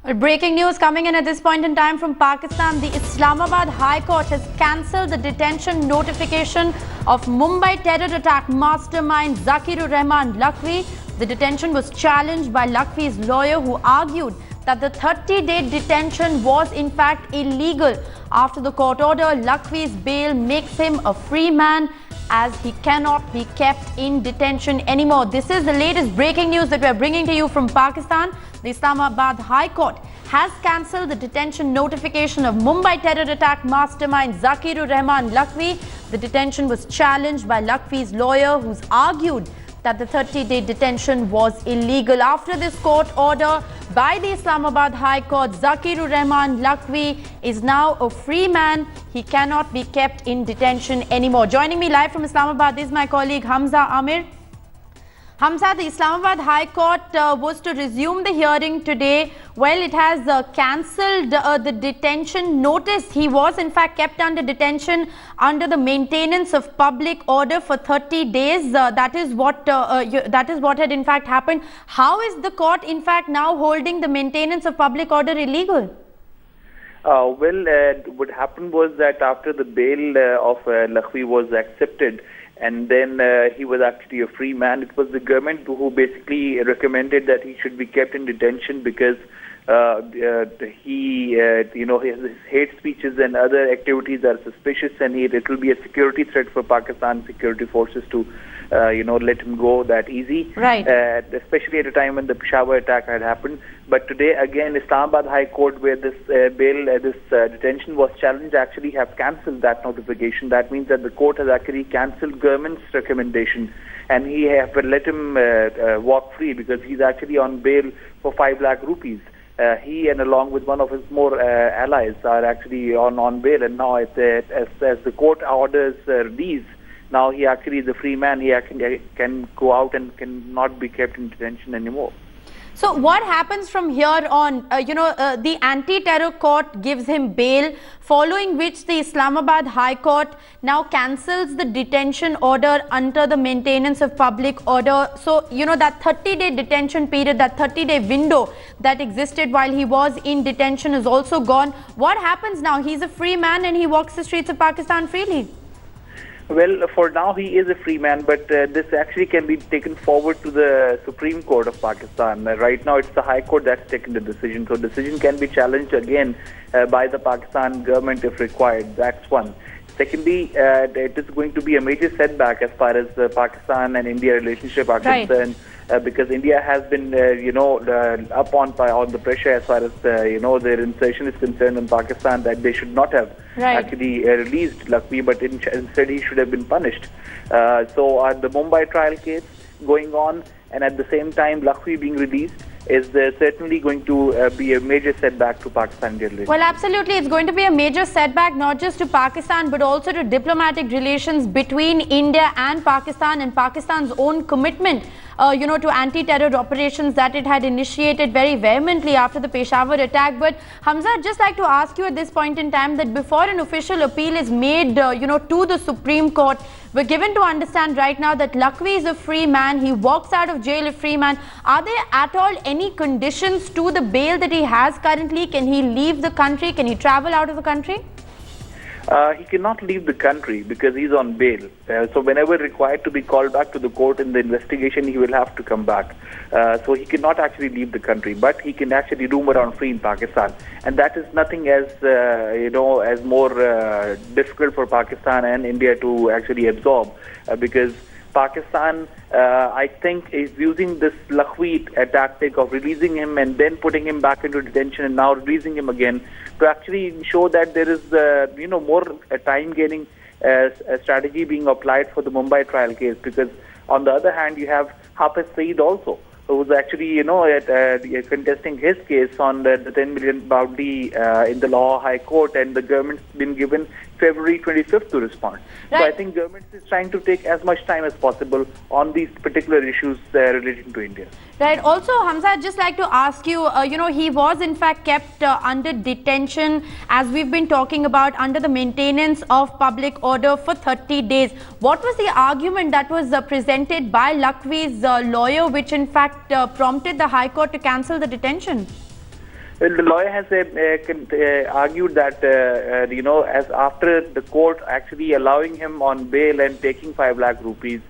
Well, breaking news coming in at this point in time from Pakistan. The Islamabad High Court has cancelled the detention notification of Mumbai terror attack mastermind Zaki Rehman Lakhvi. The detention was challenged by Lakhvi's lawyer, who argued that the 30-day detention was in fact illegal. After the court order, Lakhvi's bail makes him a free man, as he cannot be kept in detention anymore. This is the latest breaking news that we are bringing to you from Pakistan. The Islamabad High Court has cancelled the detention notification of Mumbai terror attack mastermind Zaki Rehman Lakhvi. The detention was challenged by Lakhvi's lawyer, who's argued that the 30-day detention was illegal. After this court order by the Islamabad High Court, Zaki Rehman Lakhvi is now a free man. He cannot be kept in detention anymore. Joining me live from Islamabad is my colleague Hamza Amir. Hamza, the Islamabad High Court was to resume the hearing today. Well, it has cancelled the detention notice. He was in fact kept under detention under the maintenance of public order for 30 days. That is what had in fact happened. How is the court in fact now holding the maintenance of public order illegal? What happened was that after the bail of Lakhvi was accepted, and then he was actually a free man, it was the government who basically recommended that he should be kept in detention because his hate speeches and other activities are suspicious, and it will be a security threat for Pakistan security forces to let him go that easy. Right. Especially at a time when the Peshawar attack had happened. But today, again, Islamabad High Court, where this detention was challenged, actually have cancelled that notification. That means that the court has actually cancelled government's recommendation, and he have let him walk free because he's actually on bail for 5 lakh rupees. He and along with one of his more allies are actually on bail, and now as the court orders release, now he actually is a free man. He actually can go out and cannot be kept in detention anymore. So what happens from here on? The anti-terror court gives him bail, following which the Islamabad High Court now cancels the detention order under the maintenance of public order. So, that 30-day detention period, that 30-day window that existed while he was in detention is also gone. What happens now? He's a free man and he walks the streets of Pakistan freely. Well, for now he is a free man, but this actually can be taken forward to the Supreme Court of Pakistan. Right now it's the High Court that's taken the decision. So decision can be challenged again by the Pakistan government if required. That's one. Secondly, it is going to be a major setback as far as Pakistan and India relationship are concerned. Because India has been, up on the pressure as far as, their insertion is concerned in Pakistan, that they should not have actually released Lakhvi, but instead he should have been punished. So the Mumbai trial case going on, and at the same time Lakhvi being released, is certainly going to be a major setback to Pakistan relations. Well, absolutely. It's going to be a major setback, not just to Pakistan, but also to diplomatic relations between India and Pakistan's own commitment to anti-terror operations that it had initiated very vehemently after the Peshawar attack. But Hamza, I'd just like to ask you at this point in time that before an official appeal is made, to the Supreme Court, we're given to understand right now that Lakhvi is a free man. He walks out of jail a free man. Are there at all any conditions to the bail that he has currently? Can he leave the country? Can he travel out of the country? He cannot leave the country because he's on bail. So whenever required to be called back to the court in the investigation, he will have to come back. So he cannot actually leave the country, but he can actually roam around free in Pakistan. And that is nothing as more difficult for Pakistan and India to actually absorb because Pakistan, I think, is using this Lakhvi tactic of releasing him and then putting him back into detention and now releasing him again to actually show that there is, more time-gaining strategy being applied for the Mumbai trial case. Because on the other hand, you have Hafiz Saeed also, who's actually, contesting his case on the 10 million bounty in the Lahore High Court, and the government's been given February 25th to respond. Right. So I think government is trying to take as much time as possible on these particular issues relating to India. Right. Also, Hamza, I'd just like to ask you, he was in fact kept under detention, as we've been talking about, under the maintenance of public order for 30 days. What was the argument that was presented by Lakhvi's lawyer, which in fact prompted the High Court to cancel the detention? Well, the lawyer has argued that, as after the court actually allowing him on bail and taking 5 lakh rupees,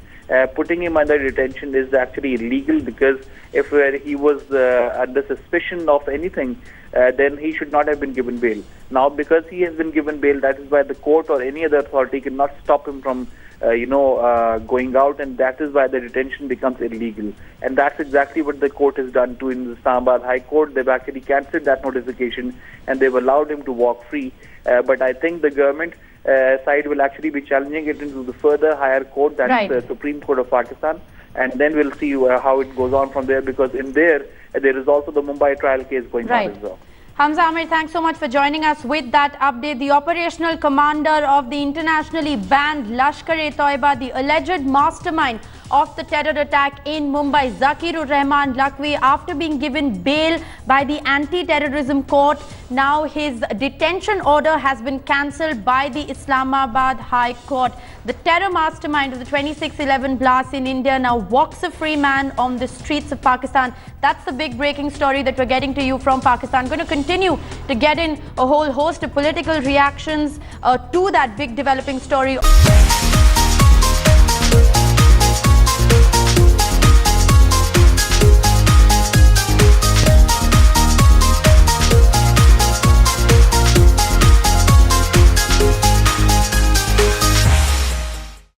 putting him under detention is actually illegal, because if he was under suspicion of anything, then he should not have been given bail. Now, because he has been given bail, that is why the court or any other authority cannot stop him from going out, and that is why the detention becomes illegal. And that's exactly what the court has done to in the Islamabad High Court. They've actually cancelled that notification and they've allowed him to walk free. But I think the government side will actually be challenging it into the further higher court, that's the Supreme Court of Pakistan. And then we'll see how it goes on from there, because in there is also the Mumbai trial case going on as well. Hamza Amir, thanks so much for joining us with that update. The operational commander of the internationally banned Lashkar-e-Toiba, the alleged mastermind of the terror attack in Mumbai, Zaki Rehman Lakhvi, after being given bail by the anti-terrorism court, now his detention order has been cancelled by the Islamabad High Court. The terror mastermind of the 26/11 blast in India now walks a free man on the streets of Pakistan. That's the big breaking story that we're getting to you from Pakistan. Going to continue to get in a whole host of political reactions to that big developing story.